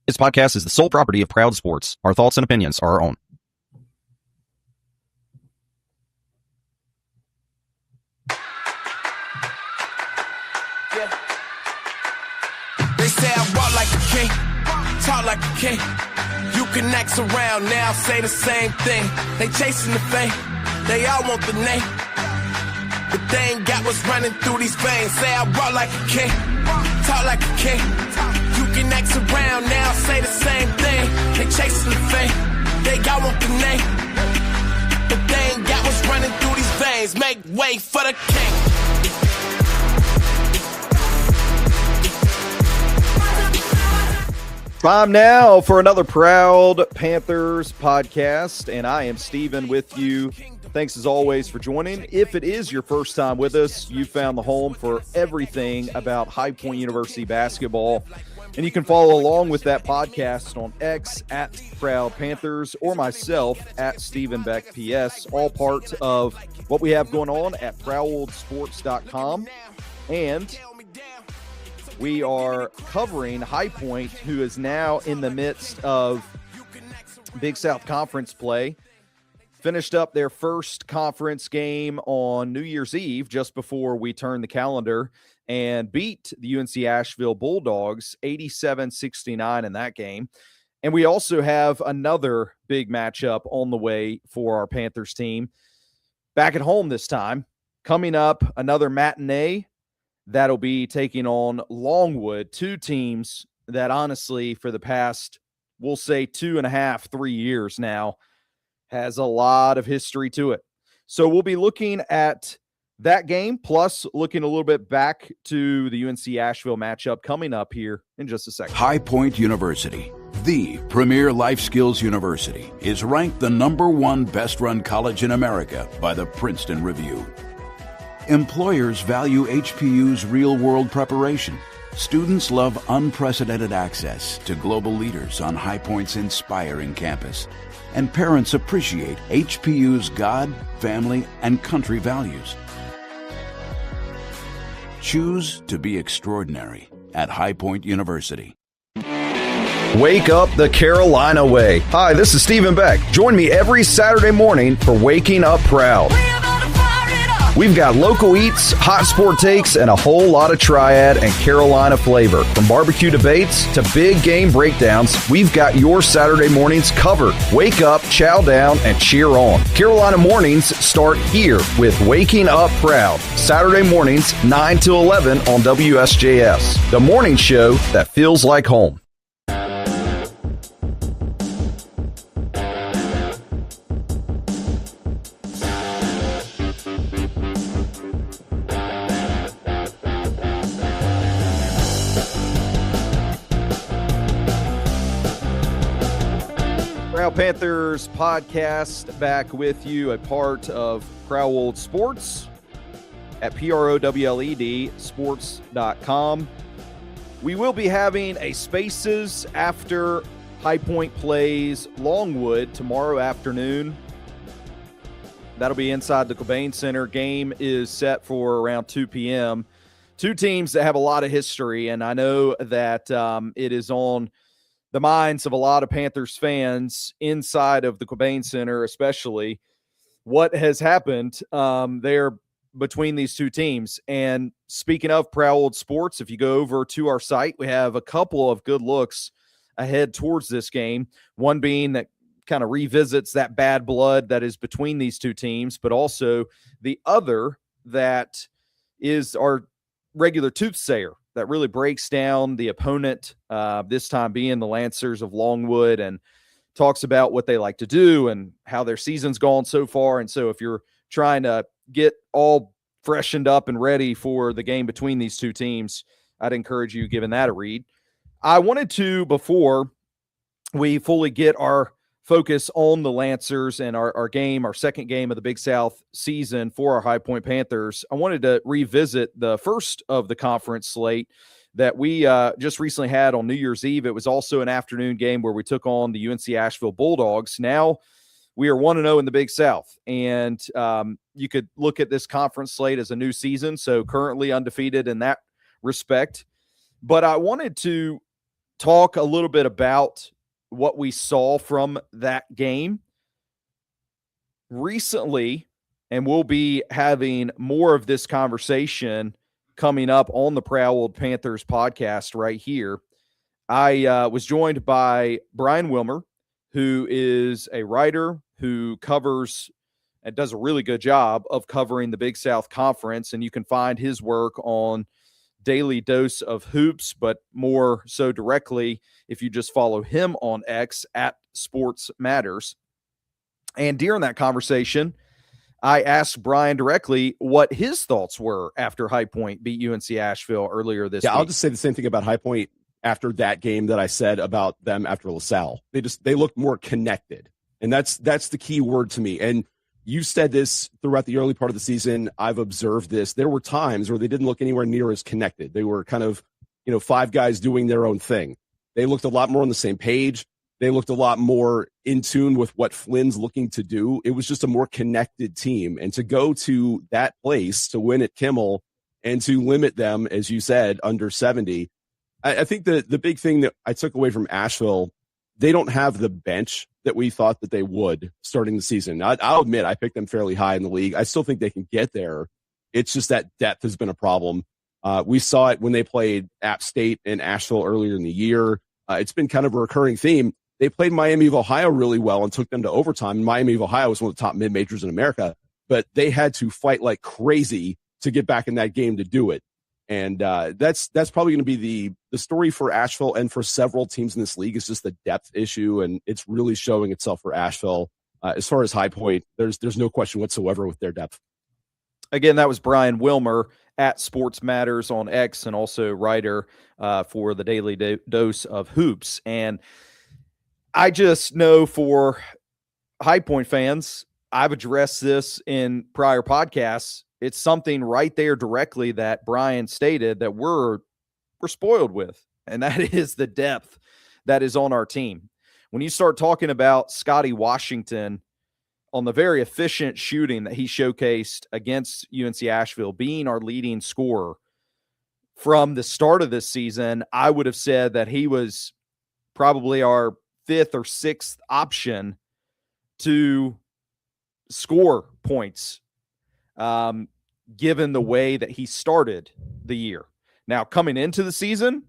This podcast is the sole property of Proud Sports. Our thoughts and opinions are our own. Yeah. They say I walk like a king, talk like a king. You can act around now, say the same thing. They chasing the fame, they all want the name. But they ain't got what's running through these veins. Say I walk like a king, talk like a king. You can act around now, say the same thing. They chasing the fame, they all want the name. But they ain't got what's running through these veins. Make way for the king. Time now for another Proud Panthers podcast, and I am Steven with you. Thanks as always for joining. If it is your first time with us, you found the home for everything about High Point University basketball, and you can follow along with that podcast on X at Proud Panthers or myself at Steven Beck PS, all part of what we have going on at ProudSports.com. And we are covering High Point, who is now in the midst of Big South Conference play. Finished up their first conference game on New Year's Eve, just before we turned the calendar, and beat the UNC Asheville Bulldogs 87-69 in that game. And we also have another big matchup on the way for our Panthers team. Back at home this time. Coming up, another matinee. That'll be taking on Longwood, two teams that honestly for the past, we'll say 2.5, 3 years now, has a lot of history to it. So we'll be looking at that game, plus looking a little bit back to the UNC Asheville matchup coming up here in just a second. High Point University, the premier life skills university, is ranked the #1 best-run college in America by the Princeton Review. Employers value HPU's real-world preparation. Students love unprecedented access to global leaders on High Point's inspiring campus. And parents appreciate HPU's God, family, and country values. Choose to be extraordinary at High Point University. Wake up the Carolina way. Hi, this is Steven Beck. Join me every Saturday morning for Waking Up Proud. We've got local eats, hot sport takes, and a whole lot of Triad and Carolina flavor. From barbecue debates to big game breakdowns, we've got your Saturday mornings covered. Wake up, chow down, and cheer on. Carolina mornings start here with Waking Up Proud. Saturday mornings, 9 to 11 on WSJS. The morning show that feels like home. Panthers podcast back with you, a part of Proud Sports at PROWLED sports.com. We will be having a Spaces after High Point plays Longwood tomorrow afternoon. That'll be inside the Cobain Center. Game is set for around 2 p.m. Two teams that have a lot of history, and I know that it is on the minds of a lot of Panthers fans inside of the Cobain Center, especially what has happened there between these two teams. And speaking of Proud Sports, if you go over to our site, we have a couple of good looks ahead towards this game. One being that kind of revisits that bad blood that is between these two teams, but also the other that is our regular toothsayer that really breaks down the opponent, this time being the Lancers of Longwood, and talks about what they like to do and how their season's gone so far. And so if you're trying to get all freshened up and ready for the game between these two teams, I'd encourage you giving that a read. I wanted to, before we fully get our focus on the Lancers and our game, our second game of the Big South season for our High Point Panthers, I wanted to revisit the first of the conference slate that we just recently had on New Year's Eve. It was also an afternoon game where we took on the UNC Asheville Bulldogs. Now we are 1-0 in the Big South, and you could look at this conference slate as a new season, so currently undefeated in that respect. But I wanted to talk a little bit about what we saw from that game recently, and we'll be having more of this conversation coming up on the Proud Old Panthers podcast right here. I was joined by Brian Wilmer, who is a writer who covers and does a really good job of covering the Big South Conference, and you can find his work on Daily Dose of Hoops, but more so directly if you just follow him on X at Sports Matters. And during that conversation, I asked Brian directly what his thoughts were after High Point beat UNC Asheville earlier this week. I'll just say the same thing about High Point after that game that I said about them after LaSalle. They looked more connected, and that's the key word to me. And you said this throughout the early part of the season. I've observed this. There were times where they didn't look anywhere near as connected. They were kind of, five guys doing their own thing. They looked a lot more on the same page. They looked a lot more in tune with what Flynn's looking to do. It was just a more connected team. And to go to that place to win at Kimmel and to limit them, as you said, under 70, I think the big thing that I took away from Asheville, they don't have the bench that we thought that they would starting the season. I'll admit I picked them fairly high in the league. I still think they can get there. It's just that depth has been a problem. We saw it when they played App State and Asheville earlier in the year. It's been kind of a recurring theme. They played Miami of Ohio really well and took them to overtime. Miami of Ohio was one of the top mid-majors in America, but they had to fight like crazy to get back in that game to do it. And that's probably going to be the story for Asheville and for several teams in this league. Is just the depth issue, and it's really showing itself for Asheville. As far as High Point, there's no question whatsoever with their depth. Again, that was Brian Wilmer at Sports Matters on X, and also writer for the Daily Dose of Hoops. And I just know for High Point fans, I've addressed this in prior podcasts. It's something right there directly that Brian stated that we're spoiled with, and that is the depth that is on our team. When you start talking about Scotty Washington on the very efficient shooting that he showcased against UNC Asheville, being our leading scorer from the start of this season, I would have said that he was probably our fifth or sixth option to score points, given the way that he started the year. Now, coming into the season,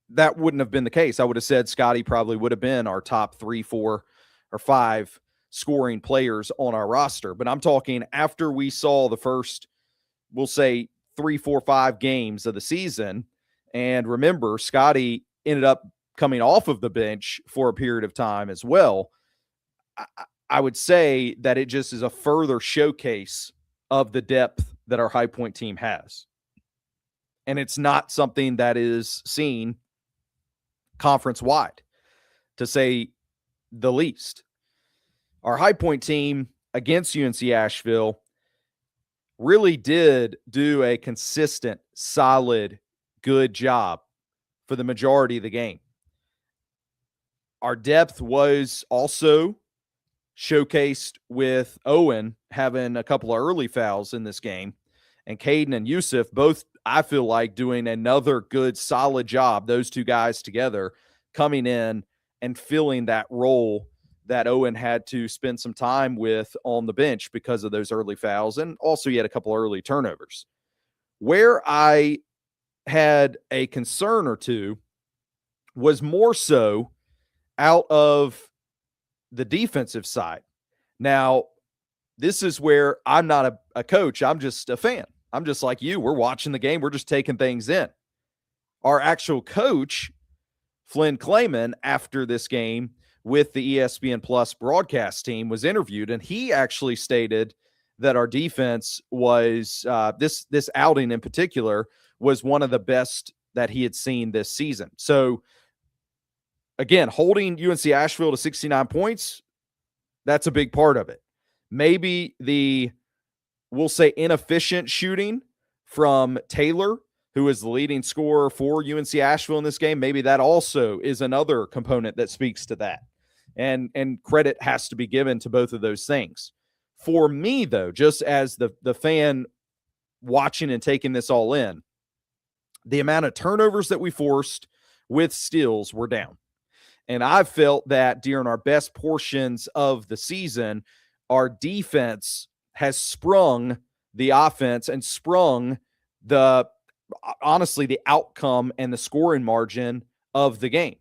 that wouldn't have been the case. I would have said Scotty probably would have been our top 3, 4, or 5 scoring players on our roster. But I'm talking after we saw the first, we'll say 3, 4, 5 games of the season. And remember, Scotty ended up coming off of the bench for a period of time as well. I would say that it just is a further showcase of the depth that our High Point team has. And it's not something that is seen conference-wide, to say the least. Our High Point team against UNC Asheville really did do a consistent, solid, good job for the majority of the game. Our depth was also showcased with Owen having a couple of early fouls in this game, and Caden and Yusuf both, I feel like, doing another good, solid job, those two guys together, coming in and filling that role that Owen had to spend some time with on the bench because of those early fouls, and also he had a couple early turnovers. Where I had a concern or two was more so out of the defensive side. Now, this is where I'm not a coach. I'm just a fan. I'm just like you. We're watching the game. We're just taking things in. Our actual coach, Flynn Clayman, after this game with the ESPN Plus broadcast team, was interviewed, and he actually stated that our defense was, this outing in particular, was one of the best that he had seen this season. So, again, holding UNC Asheville to 69 points, that's a big part of it. Maybe the, we'll say, inefficient shooting from Taylor, who is the leading scorer for UNC Asheville in this game, maybe that also is another component that speaks to that. And credit has to be given to both of those things. For me, though, just as the fan watching and taking this all in, the amount of turnovers that we forced with steals were down. And I felt that during our best portions of the season, our defense has sprung the offense and sprung the outcome and the scoring margin of the game.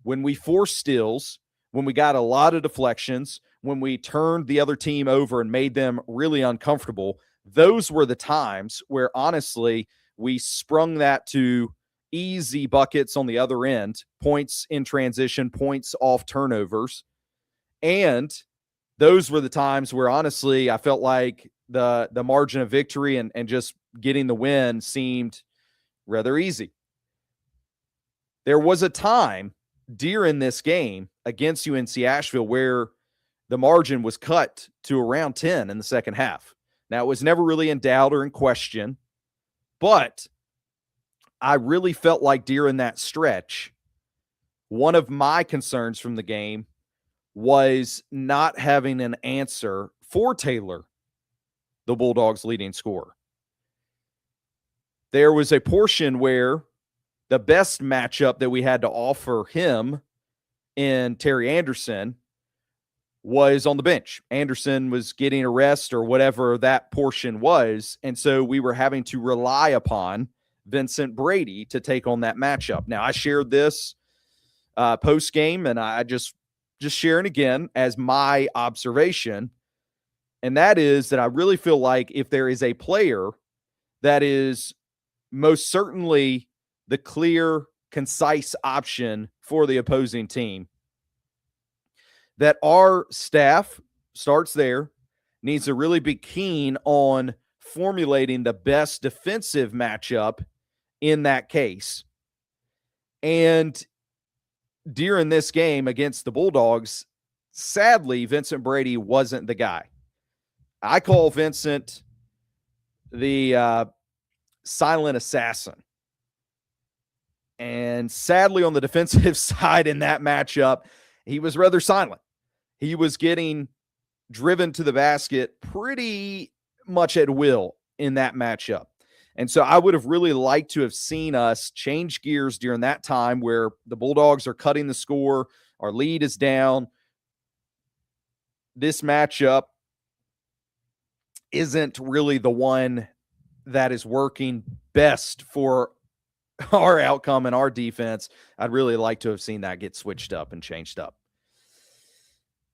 When we forced steals, when we got a lot of deflections, when we turned the other team over and made them really uncomfortable, those were the times where honestly we sprung that to easy buckets on the other end, points in transition, points off turnovers. And those were the times where honestly I felt like the margin of victory and just getting the win seemed rather easy. There was a time during this game against UNC Asheville where the margin was cut to around 10 in the second half. Now, it was never really in doubt or in question, but I really felt like during that stretch, one of my concerns from the game was not having an answer for Taylor, the Bulldogs' leading scorer. There was a portion where the best matchup that we had to offer him in Terry Anderson was on the bench. Anderson was getting a rest or whatever that portion was, and so we were having to rely upon Vincent Brady to take on that matchup. Now, I shared this post-game, and I just sharing again as my observation, and that is that I really feel like if there is a player that is most certainly the clear, concise option for the opposing team, that our staff starts there, needs to really be keen on formulating the best defensive matchup in that case. And during this game against the Bulldogs, sadly, Vincent Brady wasn't the guy. I call Vincent the silent assassin. And sadly, on the defensive side in that matchup, he was rather silent. He was getting driven to the basket pretty much at will in that matchup. And so I would have really liked to have seen us change gears during that time where the Bulldogs are cutting the score, our lead is down. This matchup isn't really the one that is working best for our outcome and our defense. I'd really like to have seen that get switched up and changed up.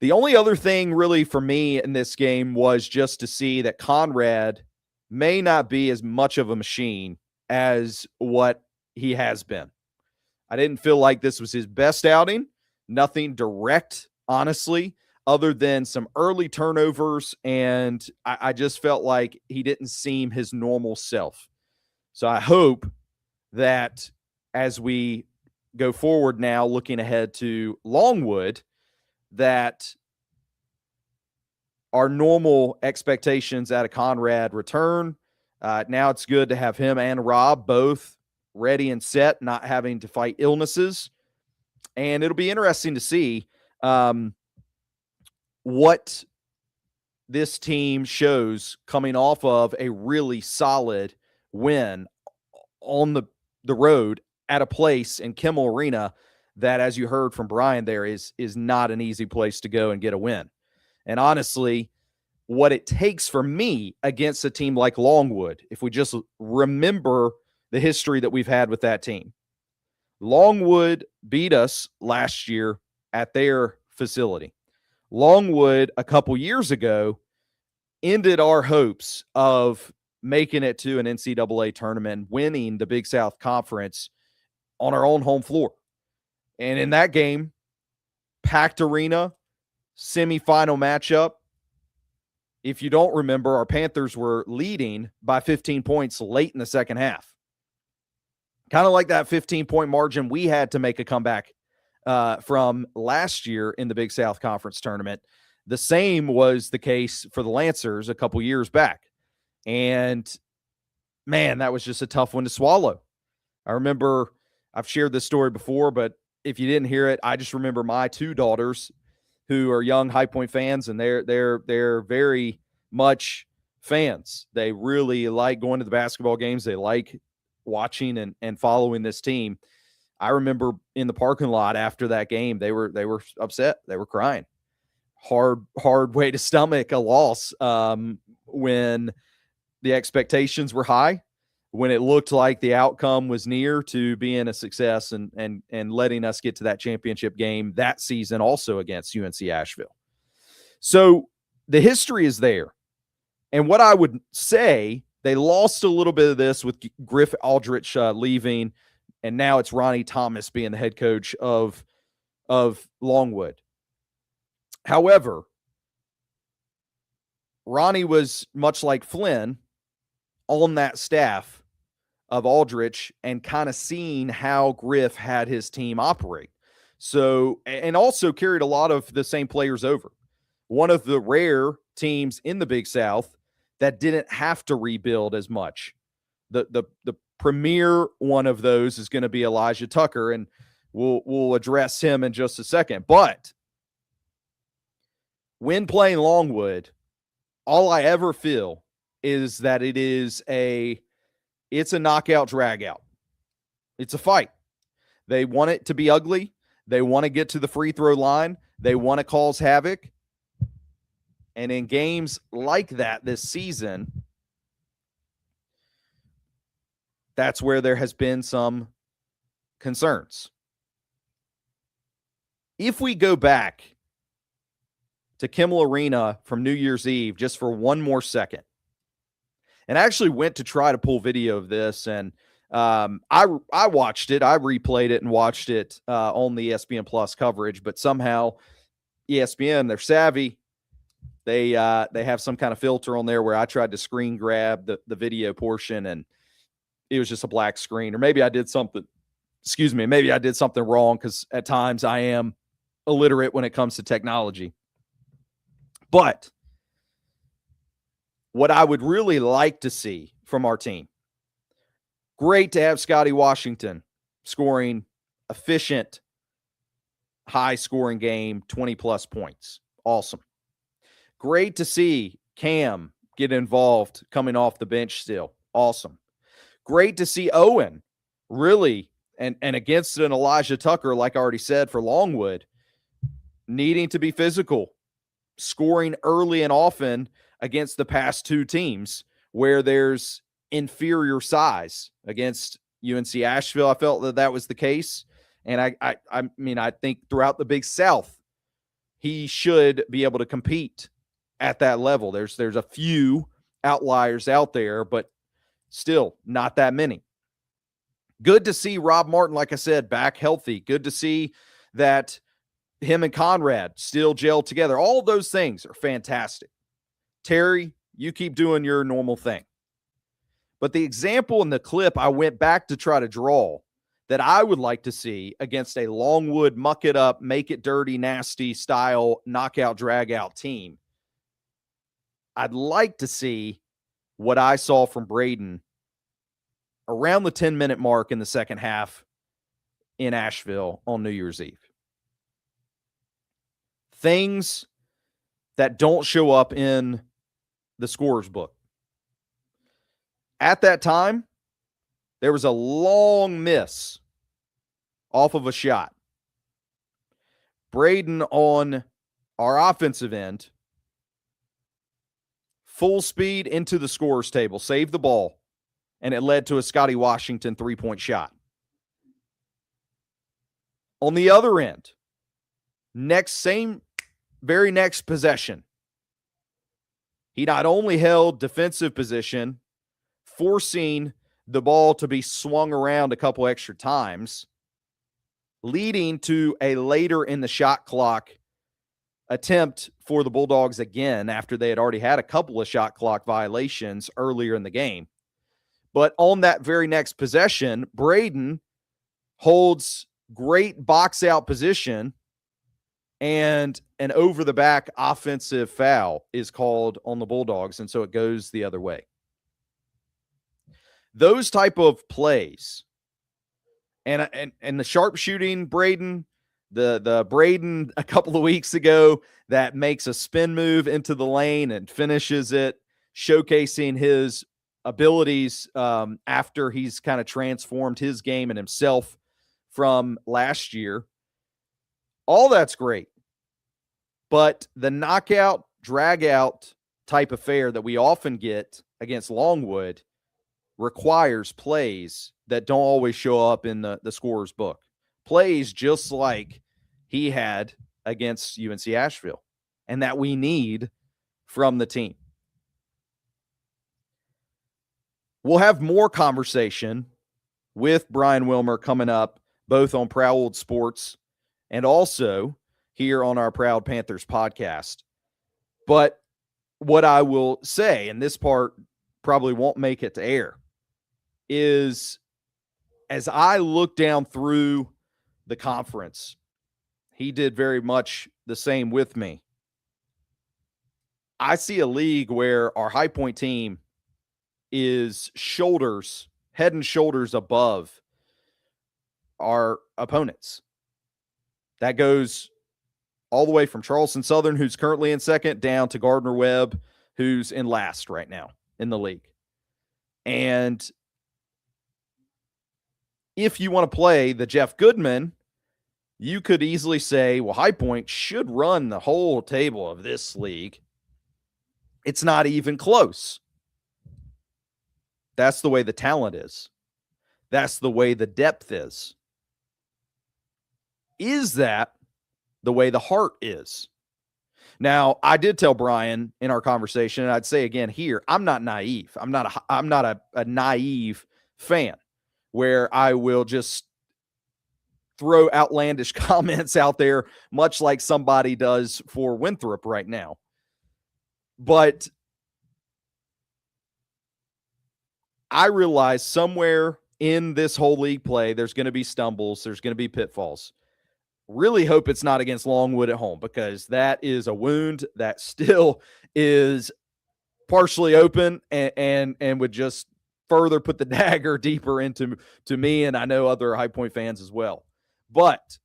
The only other thing really for me in this game was just to see that Conrad may not be as much of a machine as what he has been. I didn't feel like this was his best outing. Nothing direct, honestly, other than some early turnovers, and I just felt like he didn't seem his normal self. So I hope that as we go forward now, looking ahead to Longwood, that our normal expectations out of Conrad return. Now it's good to have him and Rob both ready and set, not having to fight illnesses. And it'll be interesting to see what this team shows coming off of a really solid win on the road at a place in Kimmel Arena that, as you heard from Brian there, is not an easy place to go and get a win. And honestly, what it takes for me against a team like Longwood, if we just remember the history that we've had with that team. Longwood beat us last year at their facility. Longwood, a couple years ago, ended our hopes of making it to an NCAA tournament, winning the Big South Conference on our own home floor. And in that game, packed arena, semifinal matchup. If you don't remember, our Panthers were leading by 15 points late in the second half. Kind of like that 15-point margin we had to make a comeback from last year in the Big South Conference tournament. The same was the case for the Lancers a couple years back. And, man, that was just a tough one to swallow. I remember, I've shared this story before, but if you didn't hear it, I just remember my two daughters who are young High Point fans, and they're very much fans. They really like going to the basketball games. They like watching and following this team. I remember in the parking lot after that game, they were upset. They were crying. Hard way to stomach a loss when the expectations were high, when it looked like the outcome was near to being a success and letting us get to that championship game that season also against UNC Asheville. So the history is there. And what I would say, they lost a little bit of this with Griff Aldrich leaving, and now it's Ronnie Thomas being the head coach of Longwood. However, Ronnie was much like Flynn on that staff of Aldrich and kind of seeing how Griff had his team operate. So, and also carried a lot of the same players over. One of the rare teams in the Big South that didn't have to rebuild as much. The premier one of those is going to be Elijah Tucker, and we'll address him in just a second. But when playing Longwood, all I ever feel is that it's a knockout dragout. It's a fight. They want it to be ugly. They want to get to the free throw line. They want to cause havoc. And in games like that this season, that's where there has been some concerns. If we go back to Kimmel Arena from New Year's Eve just for one more second, and I actually went to try to pull video of this, and I watched it. I replayed it and watched it on the ESPN Plus coverage, but somehow ESPN, they're savvy. They have some kind of filter on there where I tried to screen grab the video portion, and it was just a black screen. Or maybe I did something, maybe I did something wrong, because at times I am illiterate when it comes to technology. But what I would really like to see from our team, great to have Scotty Washington scoring efficient, high-scoring game, 20-plus points. Awesome. Great to see Cam get involved coming off the bench still. Awesome. Great to see Owen really, and against an Elijah Tucker, like I already said, for Longwood, needing to be physical, scoring early and often against the past two teams where there's inferior size. Against UNC Asheville, I felt that was the case. And I mean, I think throughout the Big South, he should be able to compete at that level. There's a few outliers out there, but still not that many. Good to see Rob Martin, like I said, back healthy. Good to see that him and Conrad still gel together. All of those things are fantastic. Terry, you keep doing your normal thing. But the example in the clip I went back to try to draw that I would like to see against a Longwood muck it up, make it dirty, nasty style knockout drag out team, I'd like to see what I saw from Braden around the 10-minute mark in the second half in Asheville on New Year's Eve. Things that don't show up in the scorer's book. At that time, there was a long miss off of a shot. Braden on our offensive end, full speed into the scorer's table, saved the ball, and it led to a Scotty Washington three-point shot. On the other end, very next possession, he not only held defensive position, forcing the ball to be swung around a couple extra times, leading to a later in the shot clock attempt for the Bulldogs again after they had already had a couple of shot clock violations earlier in the game. But on that very next possession, Braden holds great box out position, and an over-the-back offensive foul is called on the Bulldogs, and so it goes the other way. Those type of plays, and the sharpshooting Braden, the Braden a couple of weeks ago that makes a spin move into the lane and finishes it, showcasing his abilities after he's kind of transformed his game and himself from last year. All that's great. But the knockout, drag out type affair that we often get against Longwood requires plays that don't always show up in the scorer's book. Plays just like he had against UNC Asheville, and that we need from the team. We'll have more conversation with Brian Wilmer coming up, both on Proud Sports and also here on our Proud Panthers podcast. But what I will say, and this part probably won't make it to air, is as I look down through the conference, he did very much the same with me. I see a league where our High Point team is head and shoulders above our opponents. That goes all the way from Charleston Southern, who's currently in second, down to Gardner-Webb, who's in last right now in the league. And if you want to play the Jeff Goodman, you could easily say, well, High Point should run the whole table of this league. It's not even close. That's the way the talent is. That's the way the depth is. Is that the way the heart is? Now, I did tell Brian in our conversation, and I'd say again here, I'm not naive. I'm not a naive fan where I will just throw outlandish comments out there, much like somebody does for Winthrop right now. But I realize somewhere in this whole league play, there's going to be stumbles, there's going to be pitfalls. Really hope it's not against Longwood at home, because that is a wound that still is partially open and would just further put the dagger deeper into me, and I know other High Point fans as well. But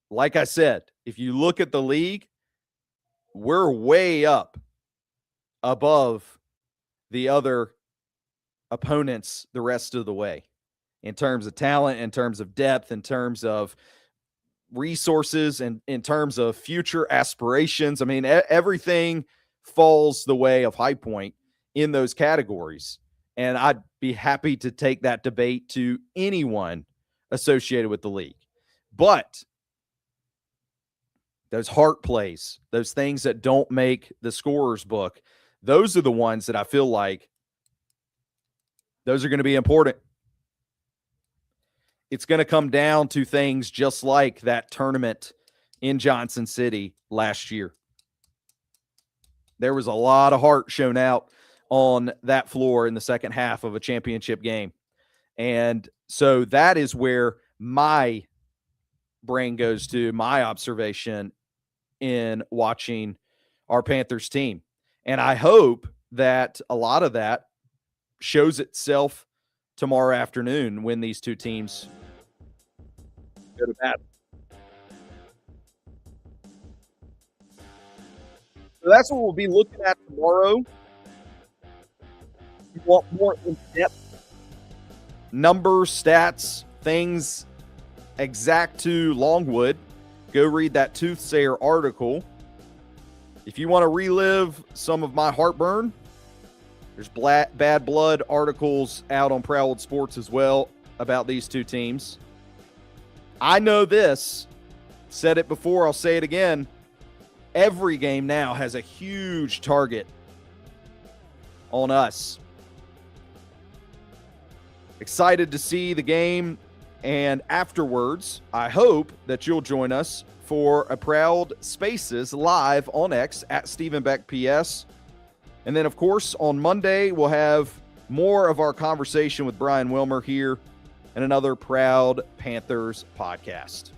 like I said, if you look at the league, we're way up above the other opponents the rest of the way in terms of talent, in terms of depth, in terms of resources, and in terms of future aspirations. I mean, everything falls the way of High Point in those categories. And I'd be happy to take that debate to anyone associated with the league. But those heart plays, those things that don't make the scorer's book, those are the ones that I feel like those are going to be important. It's going to come down to things just like that tournament in Johnson City last year. There was a lot of heart shown out on that floor in the second half of a championship game. And so that is where my brain goes to, my observation in watching our Panthers team. And I hope that a lot of that shows itself tomorrow afternoon when these two teams go to battle. So that's what we'll be looking at tomorrow. If you want more in-depth numbers, stats, things exact to Longwood, go read that Toothsayer article. If you want to relive some of my heartburn, there's Bad Blood articles out on Proud Sports as well about these two teams. I know this, said it before, I'll say it again. Every game now has a huge target on us. Excited to see the game, and afterwards, I hope that you'll join us for a Proud Spaces live on X at Stephen Beck PS. And then, of course, on Monday, we'll have more of our conversation with Brian Wilmer here and another Proud Panthers podcast.